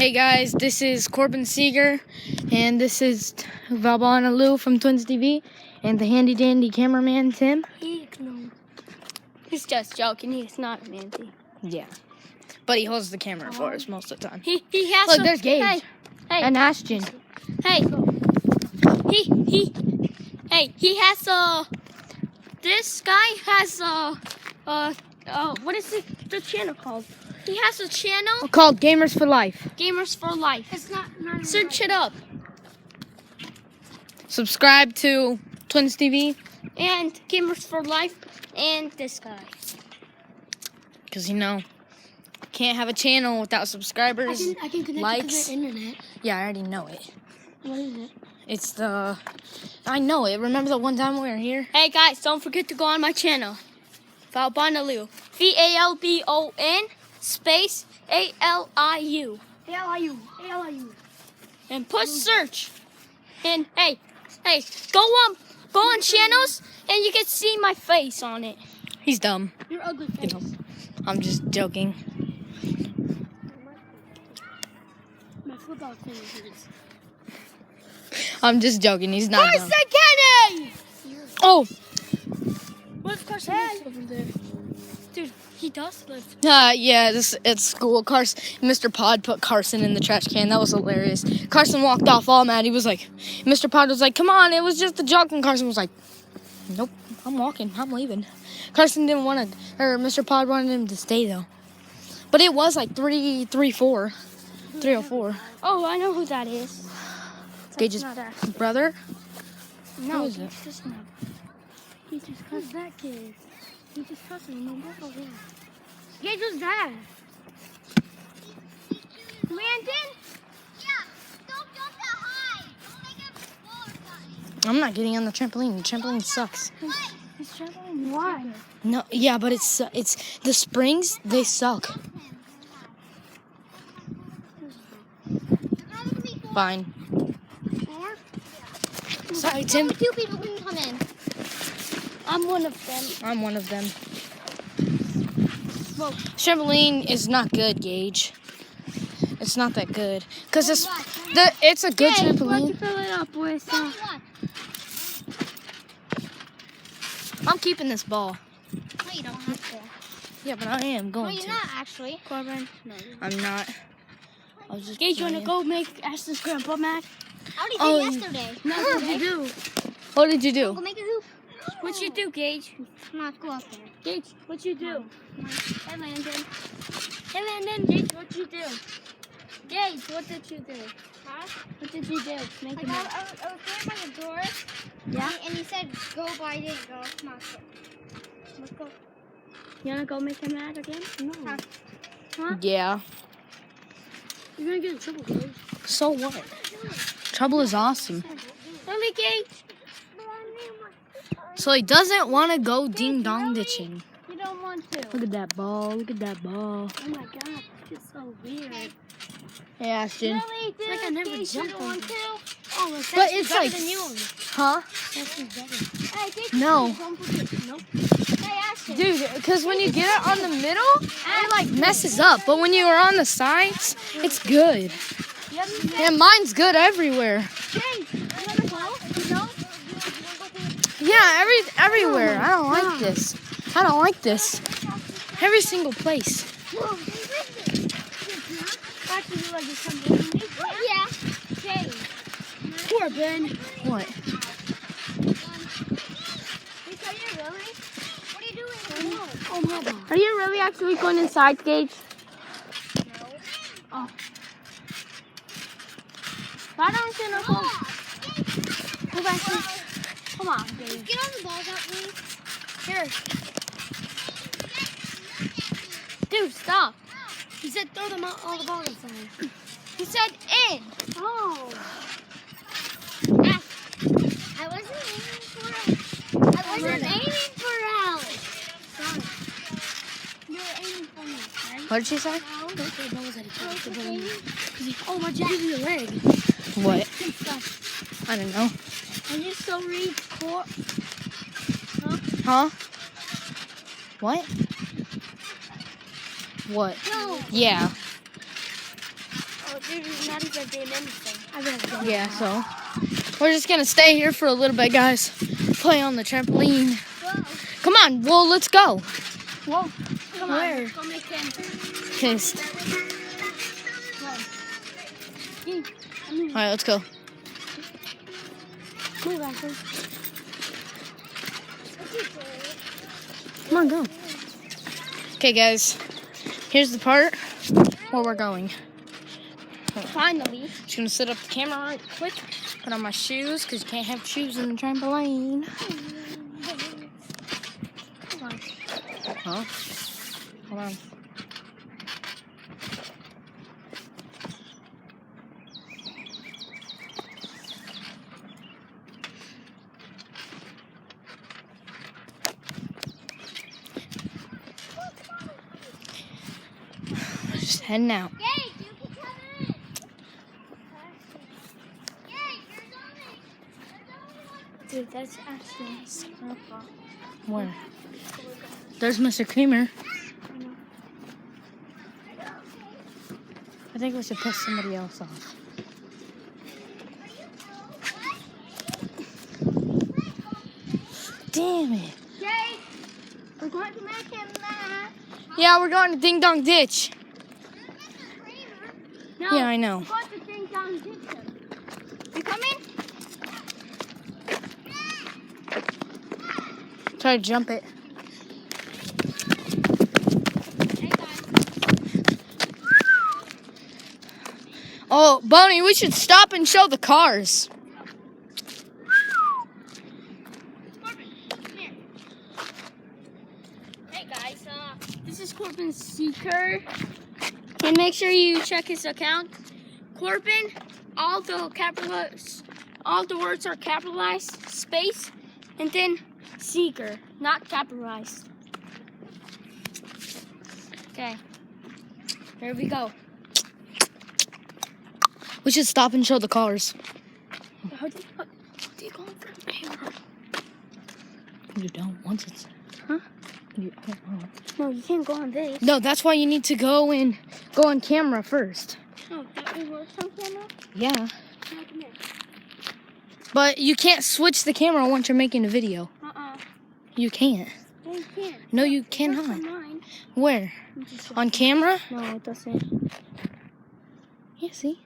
Hey guys, this is Corbin Seeger, and this is Valbana Lou from Twins TV, and the handy dandy cameraman Tim. He's just joking. He's not a manty. Yeah, but he holds the camera for us most of the time. He has. Look, there's Gage. Hey, and Ashton. Hey, he has a. This guy has a. What is the channel called? He has a channel Called Gamers for Life. Gamers for Life. It's not search it up. Subscribe to Twins TV. And Gamers for Life and this guy. Because, can't have a channel without subscribers, I can connect likes. it to the internet. Yeah, I already know it. What is it? It's I know it. Remember the one time we were here? Hey guys, don't forget to go on my channel. Valbana Lou. VALBON space ALIU. ALIU. And push search. And hey, go on channels and you can see my face on it. He's dumb. Your ugly face. I'm just joking. My football thing is. I'm just joking. He's not dumb. Kenny! Oh! What if Carson lives over there? Dude, he does live. Yeah, at school, Mr. Pod put Carson in the trash can. That was hilarious. Carson walked off all mad. He was like, Mr. Pod was like, come on, it was just a joke. And Carson was like, nope, I'm walking. I'm leaving. Carson didn't want to, or Mr. Pod wanted him to stay, though. But it was like 304. Oh, I know who that is. Gage's not us. brother? No, Who is it? He's just cussing. Who's that kid? He's just cussing. No, that's over there. Gage was that. Landon? Yeah, don't jump that high. Don't make it fall or something. I'm not getting on the trampoline. The trampoline sucks. He's traveling. Why? No, yeah, but it's the springs, they suck. Fine. Sorry, Tim. Two people can come in. I'm one of them. I'm one of them. Whoa. Trampoline is not good, Gage. It's not that good. Because it's a good Why don't you trampoline. fill it up with I'm keeping this ball. No, you don't have to. Yeah, but I am No, going you're to. not actually. Corbin? No. I'm not. I was just Gage, you want playing. to go make Ashton's grandpa mad? I already did Oh, yesterday. No, what did you do? What did you Go do? make a hoop. What'd you do, Gage? Come on, let's go up there. Gage, what'd you do? Hey, Landon. Hey, Landon. Gage, what'd you do? Gage, what did you do? Huh? What did you do? Make Like, him I mad. was standing by the door. Yeah? And he said go, but I didn't go. Come on, let's go. You want to go make him mad again? No. Huh? Yeah. You're going to get in trouble, Gage. So what? Trouble is awesome. Really, Gage? So he doesn't want to go ding dong ditching. You don't want to. Look at that ball. Look at that ball. Oh my god, it's so weird. Hey, Ashton. Really, dude? It's like I never Gage, jumped you on don't it. want to? Oh, well, But it's better like, than you. huh? That's better. Hey, Gage, No. Nope. hey, Ashton. Dude, because when you get it on the middle, it like messes up. But when you are on the sides, it's good. And mine's good everywhere. Gage, you want to go? You know? Yeah, everywhere. I don't like this. I don't like this. Every single place. Actually, you like to come with me? Yeah. Gage. Corbin. What? Are you really? What are you doing? Oh my god. Are you really actually going inside, Gage? No. Oh. Why don't you know? Go back to. Come on, Gage. Get on the balls out, please. Here. Dude, stop. He said throw them out all the balls inside. He said in. Oh. I wasn't aiming for it. I wasn't aiming for out. You were aiming for me, right? What did she say? No. Don't throw balls at each other. Oh, why'd you do your leg? What? Stop. I don't know. Are you so read court? Huh? What? What? No. Yeah. Oh, dude, he's not even doing anything. Yeah, so we're just gonna stay here for a little bit, guys. Play on the trampoline. Whoa. Come on, well, let's go. Whoa. Come Where? on, go make him. Pissed. All right, let's go. Move, Ashley. Come on, go. Okay, guys. Here's the part where we're going. Finally. Just gonna set up the camera right quick. Put on my shoes, because you can't have shoes in the trampoline. Huh? Hold on. Just heading out. Yay, you can come in. Yay, there's only Dude, that's actually nice. Where? There's Mr. Creamer. I think we should piss somebody else off. Damn it. Yay. We're going to make him mad. Yeah, we're going to Ding Dong Ditch. No. Yeah, I know. We're going to Ding Dong Ditch. You coming? Try to jump it. Hey, guys. Oh, Bonnie, we should stop and show the cars. Hey guys, this is Corbin's Seeker. And make sure you check his account. Corbin, all the words are capitalized, space, and then Seeker, not capitalized. Okay, here we go. We should stop and show the cars. How do you go in front of the camera? You don't once it's. Huh? Oh. No, you can't go on this. No, that's why you need to go on camera first. Oh, that works on camera? Yeah. Come here. But you can't switch the camera once you're making a video. You can't. No, you can't. No, you It works cannot. on mine. Where? Just- On camera? No, it doesn't. Yeah, see?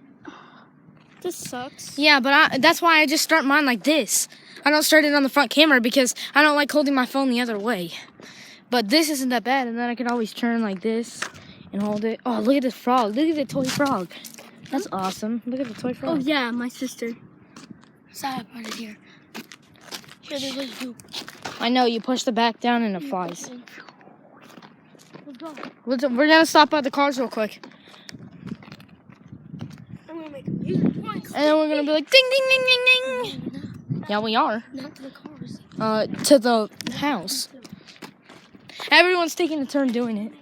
This sucks. Yeah, but that's why I just start mine like this. I don't start it on the front camera because I don't like holding my phone the other way. But this isn't that bad, and then I can always turn like this and hold it. Oh, look at this frog. Look at the toy frog. That's awesome. Look at the toy frog. Oh, yeah, my sister. Sorry, I brought it here. Here, they really do. I know, you push the back down and it flies. Let's go. We're going to stop at the cars real quick. I'm going to make a music. And then we're going to be like, ding, ding, ding, ding, ding. Yeah, we are. Not to the cars. To the house. Everyone's taking a turn doing it.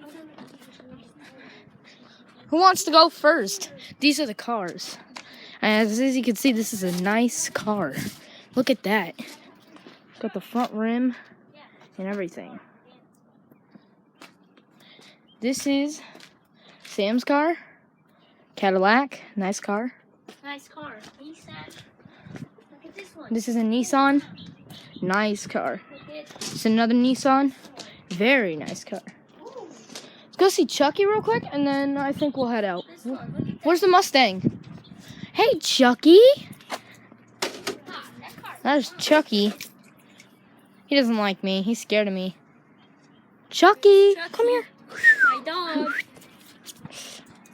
Who wants to go first? These are the cars. As you can see, this is a nice car. Look at that. It's got the front rim and everything. This is Sam's car. Cadillac. Nice car. Nice car. Nissan. Look at this one. This is a Nissan. Nice car. Look at It's another Nissan. Very nice car. Let's go see Chucky real quick, and then I think we'll head out. this one. Look at Where's the Mustang? Hey, Chucky. that car. There's Chucky. He doesn't like me. He's scared of me. Chucky, Chucky. come here. My dog.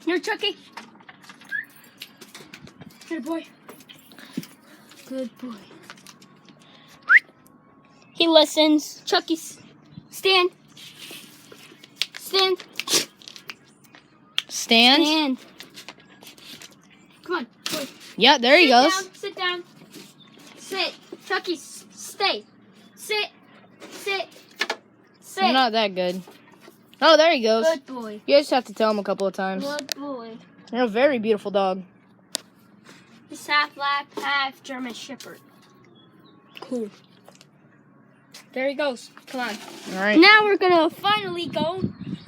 Here, Chucky. Good boy. Good boy. He listens. Chucky, stand. Stand. Stand. Stand. Come on, boy. Yeah, there he goes. Sit down. Sit. Chucky, stay. Sit. Sit. Sit. Not that good. Oh, there he goes. Good boy. You just have to tell him a couple of times. Good boy. You're a very beautiful dog. He's half black, half German Shepherd. Cool. There he goes. Come on. All right. Now we're gonna finally go.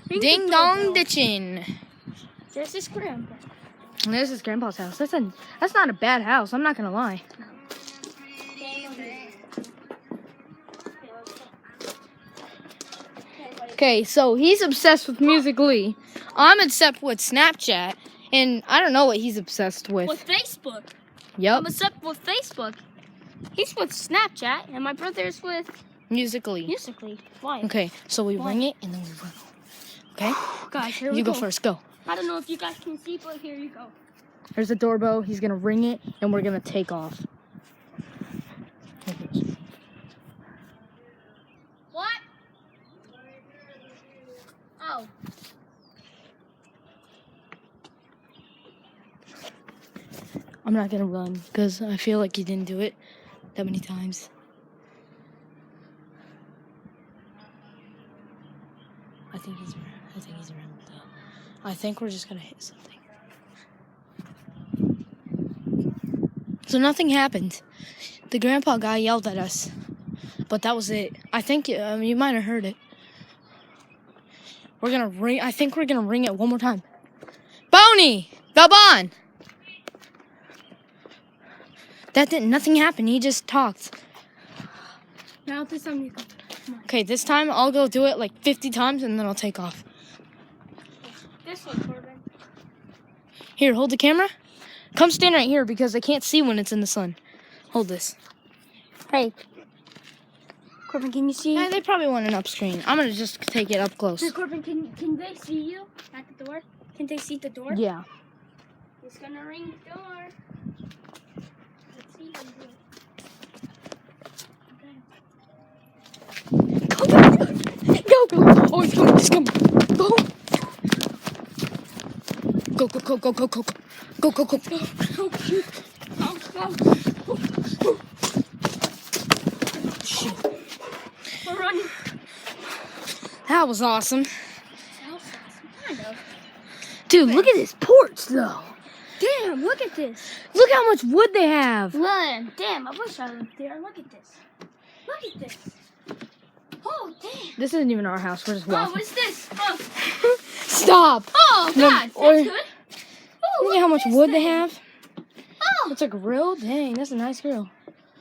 Ding dong ditching. There's his grandpa. And this is Grandpa's house. That's not a bad house. I'm not gonna lie. Okay, so he's obsessed with Musical.ly. I'm obsessed with Snapchat, and I don't know what he's obsessed with. With Facebook. Yep. I'm obsessed with Facebook. He's with Snapchat, and my brother's with Musical.ly. Musical.ly. Why? Okay, so we ring it and then we run. Okay? Guys, here we You go. go first. Go. I don't know if you guys can see, but here you go. There's the doorbell. He's gonna ring it, and we're gonna take off. What? Oh. I'm not gonna run because I feel like you didn't do it that many times. I think he's around though. I think we're just gonna hit something. So nothing happened. The grandpa guy yelled at us, but that was it. I think you might have heard it. We're gonna ring. I think we're gonna ring it one more time. Boney, Babon. That didn't. Nothing happened. He just talked. Now this time you go. Okay, this time I'll go do it like 50 times and then I'll take off. This one, Corbin. Here, hold the camera. Come stand right here because I can't see when it's in the sun. Hold this. Hey. Corbin, can you see? Yeah, they probably want an up screen. I'm gonna just take it up close. Hey, Corbin, can they see you at the door? Can they see the door? Yeah. He's gonna ring the door. Let's see him do it. Go. Oh, he's coming. He's coming. Go. Go. Shit. We're running. That was awesome. Kind of. Dude, look at this porch though. Damn, look at this. Look how much wood they have. Man, damn, I wish I lived there. Look at this. Look at this. Oh, damn. This isn't even our house. We're just Oh, walking. what's this? Oh, Stop. oh No, God, that's or- good. Oh, Look at how much this wood they thing. have. Oh, It's a grill. Dang, that's a nice grill.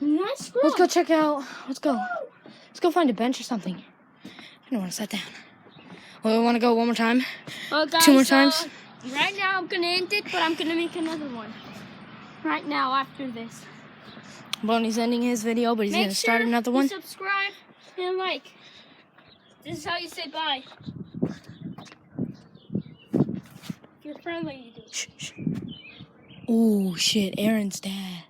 nice grill. Let's go check out. Let's go. Let's go find a bench or something. I don't want to sit down. Well, we want to go one more time. Well, guys, 2 more times. Right now, I'm gonna end it, but I'm gonna make another one. Right now, after this. Bonnie's ending his video, but he's Make gonna start sure another you one. subscribe and like. This is how you say bye. If you're friendly, you do. Shh. Oh shit, Aaron's dad.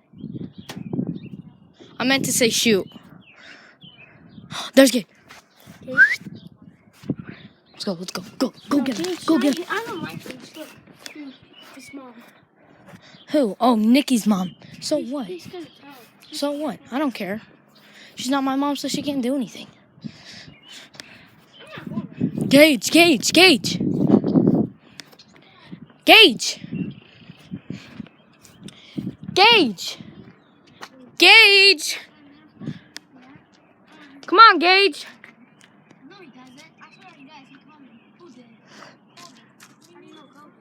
I meant to say shoot. There's Gabe. Let's go. Go get him. Go get him. I don't like this. Look, his mom. Who? Oh, Nikki's mom. So what? He's gonna tell. So what? I don't care. She's not my mom, so she can't do anything. I'm not going. Gage. Come on, Gage. No, he doesn't. I swear he does. He told me. Who did? How do you know, Kobe?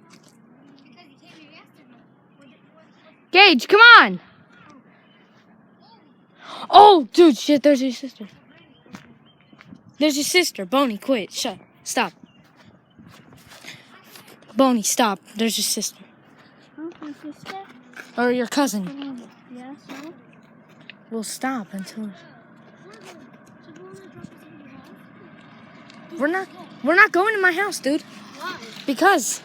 Because he came here yesterday. Gage, come on. Oh, dude, shit, there's your sister. Bonnie, quit. Stop. Bonnie, stop. There's your sister. Oh, my sister? Or your cousin. Yeah, so? We'll stop until... We're not going to my house, dude. Why? Because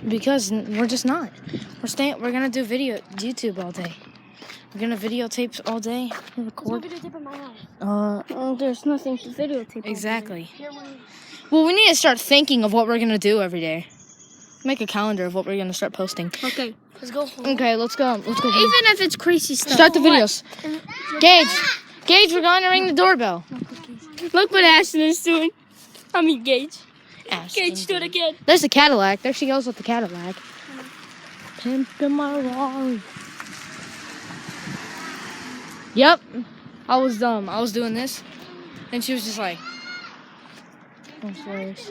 Because we're just not. We're gonna do YouTube all day. We're gonna videotape all day. Record. videotape in my house. There's nothing to videotape. Exactly. Here when Well, we need to start thinking of what we're gonna do every day. Make a calendar of what we're gonna start posting. Okay, let's go home. Okay, let's go. Even if it's crazy stuff. Start the videos. Gage, we're going to ring the doorbell. Look what Ashton is doing. I mean, Gage. Ashton. Gage, do it again. There's the Cadillac. There she goes with the Cadillac. Pimpin' my Rari. Yep. I was doing this, and she was just like, I'm serious.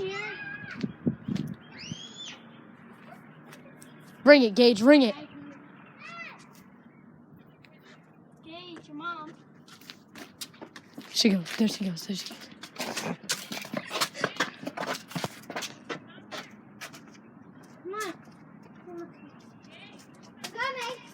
Ring it, Gage. Ring it. Gage, your mom. She goes. There she goes. There she goes. Come on. I'm coming.